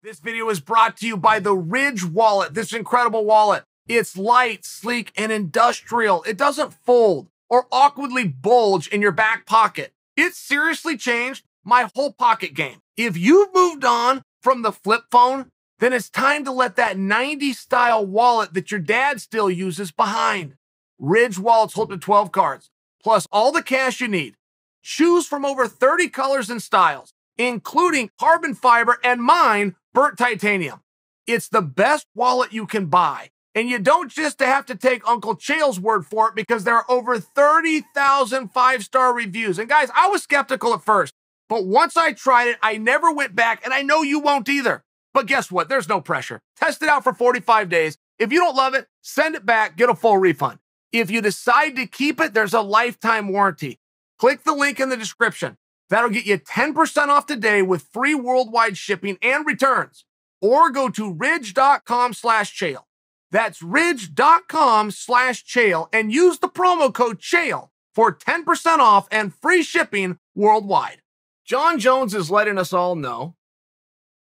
This video is brought to you by the Ridge wallet, this incredible wallet. It's light, sleek, and industrial. It doesn't fold or awkwardly bulge in your back pocket. It seriously changed my whole pocket game. If you've moved on from the flip phone, then it's time to let that 90s style wallet that your dad still uses behind. Ridge wallets hold to 12 cards, plus all the cash you need. Choose from over 30 colors and styles, including carbon fiber and mine, burnt titanium. It's the best wallet you can buy. And you don't just have to take Uncle Chael's word for it, because there are over 30,000 5-star reviews. And guys, I was skeptical at first, but once I tried it, I never went back, and I know you won't either. But guess what? There's no pressure. Test it out for 45 days. If you don't love it, send it back, get a full refund. If you decide to keep it, there's a lifetime warranty. Click the link in the description. That'll get you 10% off today with free worldwide shipping and returns. Or go to ridge.com/Chael. That's ridge.com/Chael and use the promo code Chael for 10% off and free shipping worldwide. Jon Jones is letting us all know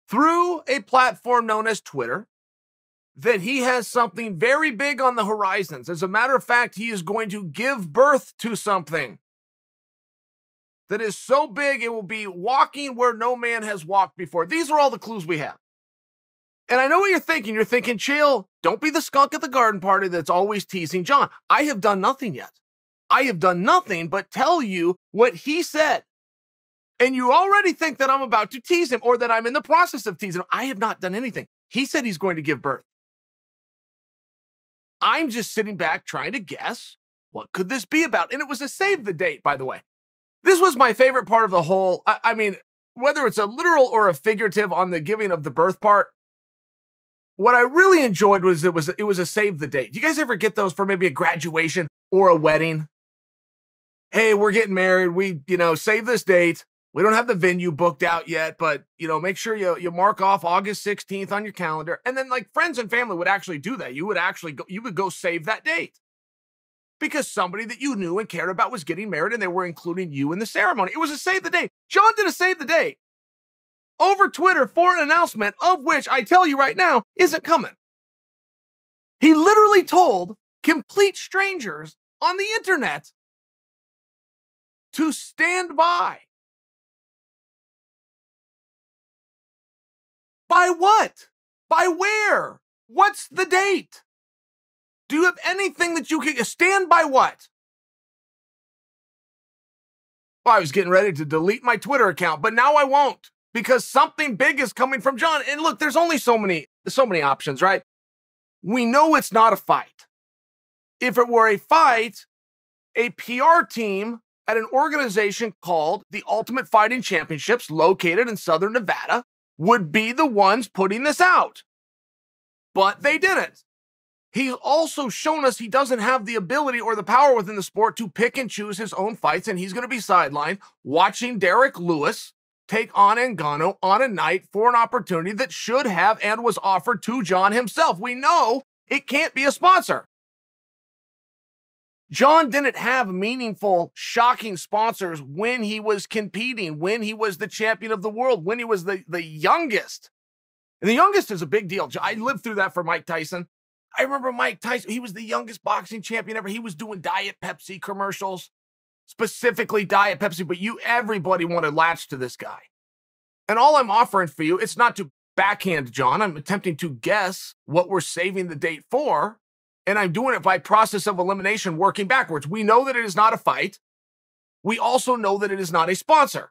through a platform known as Twitter that he has something very big on the horizons. As a matter of fact, he is going to give birth to something that is so big it will be walking where no man has walked before. These are all the clues we have. And I know what you're thinking. You're thinking, Chael, don't be the skunk at the garden party that's always teasing Jon. I have done nothing yet. I have done nothing but tell you what he said. And you already think that I'm about to tease him or that I'm in the process of teasing him. I have not done anything. He said he's going to give birth. I'm just sitting back trying to guess, what could this be about? And it was a save the date, by the way. This was my favorite part of the whole, I mean, whether it's a literal or a figurative on the giving of the birth part, what I really enjoyed was it was a save the date. Do you guys ever get those for maybe a graduation or a wedding? Hey, we're getting married. We, save this date. We don't have the venue booked out yet, but, make sure you mark off August 16th on your calendar. And then like friends and family would actually do that. You would go save that date because somebody that you knew and cared about was getting married and they were including you in the ceremony. It was a save the date. Jon did a save the date over Twitter for an announcement of which I tell you right now isn't coming. He literally told complete strangers on the internet to stand by. By what? By where? What's the date? Do you have anything that you can stand by? What? Well, I was getting ready to delete my Twitter account, but now I won't because something big is coming from Jon. And look, there's only so many options, right? We know it's not a fight. If it were a fight, a PR team at an organization called the Ultimate Fighting Championships, located in Southern Nevada, would be the ones putting this out. But they didn't. He's also shown us he doesn't have the ability or the power within the sport to pick and choose his own fights, and he's going to be sidelined watching Derek Lewis take on Ngannou on a night for an opportunity that should have and was offered to Jon himself. We know it can't be a sponsor. Jon didn't have meaningful, shocking sponsors when he was competing, when he was the champion of the world, when he was the youngest. And the youngest is a big deal. I lived through that for Mike Tyson. I remember Mike Tyson, he was the youngest boxing champion ever. He was doing Diet Pepsi commercials, specifically Diet Pepsi, but everybody wanted to latch to this guy. And all I'm offering for you, it's not to backhand Jon. I'm attempting to guess what we're saving the date for. And I'm doing it by process of elimination, working backwards. We know that it is not a fight. We also know that it is not a sponsor.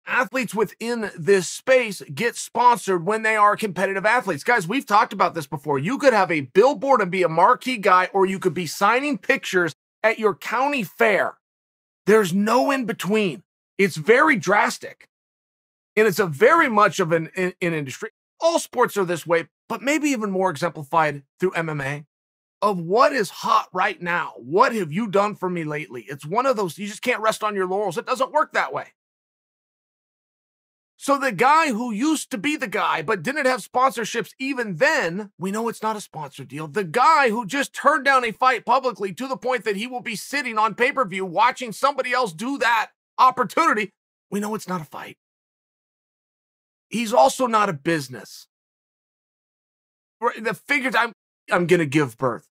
Athletes within this space get sponsored when they are competitive athletes. Guys, we've talked about this before. You could have a billboard and be a marquee guy, or you could be signing pictures at your county fair. There's no in between. It's very drastic. And it's a very much of an industry. All sports are this way, but maybe even more exemplified through MMA. Of what is hot right now. What have you done for me lately? It's one of those, you just can't rest on your laurels. It doesn't work that way. So the guy who used to be the guy, but didn't have sponsorships even then, we know it's not a sponsor deal. The guy who just turned down a fight publicly to the point that he will be sitting on pay-per-view watching somebody else do that opportunity, we know it's not a fight. He's also not a business. The figures I'm going to give birth.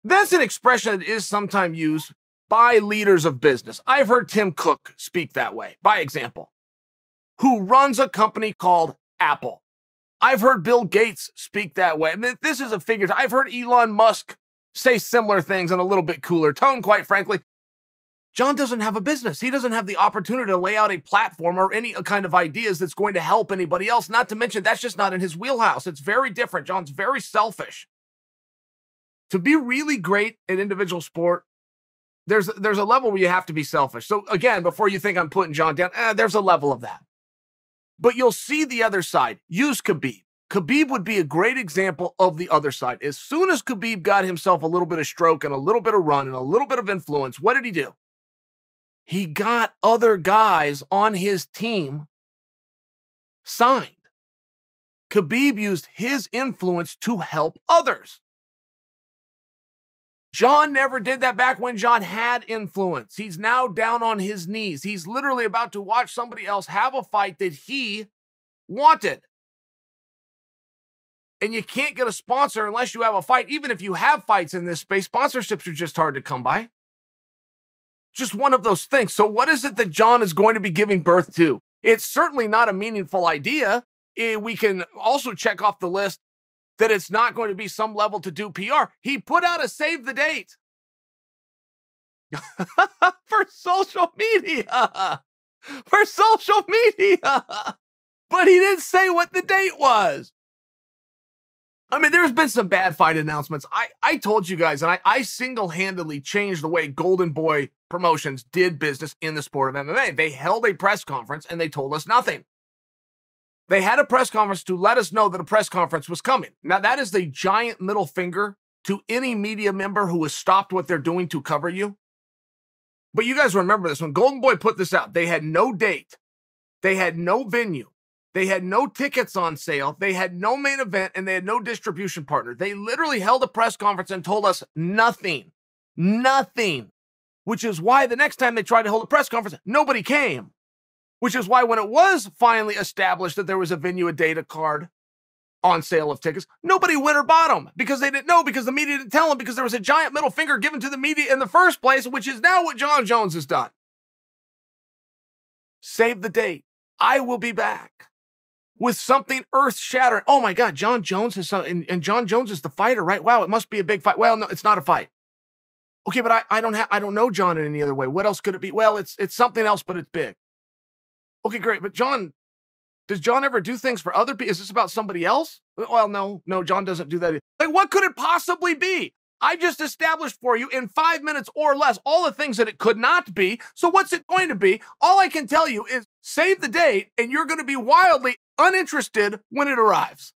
That's an expression that is sometimes used by leaders of business. I've heard Tim Cook speak that way, by example, who runs a company called Apple. I've heard Bill Gates speak that way. I mean, this is a figure. I've heard Elon Musk say similar things in a little bit cooler tone, quite frankly. Jon doesn't have a business. He doesn't have the opportunity to lay out a platform or any kind of ideas that's going to help anybody else. Not to mention, that's just not in his wheelhouse. It's very different. Jon's very selfish. To be really great at individual sport, there's a level where you have to be selfish. So again, before you think I'm putting Jon down, there's a level of that. But you'll see the other side. Use Khabib. Khabib would be a great example of the other side. As soon as Khabib got himself a little bit of stroke and a little bit of run and a little bit of influence, what did he do? He got other guys on his team signed. Khabib used his influence to help others. Jon never did that back when Jon had influence. He's now down on his knees. He's literally about to watch somebody else have a fight that he wanted. And you can't get a sponsor unless you have a fight. Even if you have fights in this space, sponsorships are just hard to come by. Just one of those things. So what is it that Jon is going to be giving birth to? It's certainly not a meaningful idea. We can also check off the list that it's not going to be some level to do PR. He put out a save the date for social media. For social media. But he didn't say what the date was. I mean, there's been some bad fight announcements. I told you guys, and I single-handedly changed the way Golden Boy Promotions did business in the sport of MMA. They held a press conference, and they told us nothing. They had a press conference to let us know that a press conference was coming. Now, that is the giant middle finger to any media member who has stopped what they're doing to cover you. But you guys remember this. When Golden Boy put this out, they had no date. They had no venue. They had no tickets on sale. They had no main event, and they had no distribution partner. They literally held a press conference and told us nothing. Nothing. Which is why the next time they tried to hold a press conference, nobody came. Which is why when it was finally established that there was a venue, a date, a card on sale of tickets, nobody went or bought them because they didn't know, because the media didn't tell them, because there was a giant middle finger given to the media in the first place, which is now what Jon Jones has done. Save the date. I will be back with something earth-shattering. Oh my God, Jon Jones is and Jon Jones is the fighter, right? Wow, it must be a big fight. Well, no, it's not a fight. Okay, but I don't know Jon in any other way. What else could it be? Well, it's something else, but it's big. Okay, great. But Jon, does Jon ever do things for other people? Is this about somebody else? Well, no, Jon doesn't do that. Like, what could it possibly be? I just established for you in 5 minutes or less all the things that it could not be. So what's it going to be? All I can tell you is save the date, and you're going to be wildly uninterested when it arrives.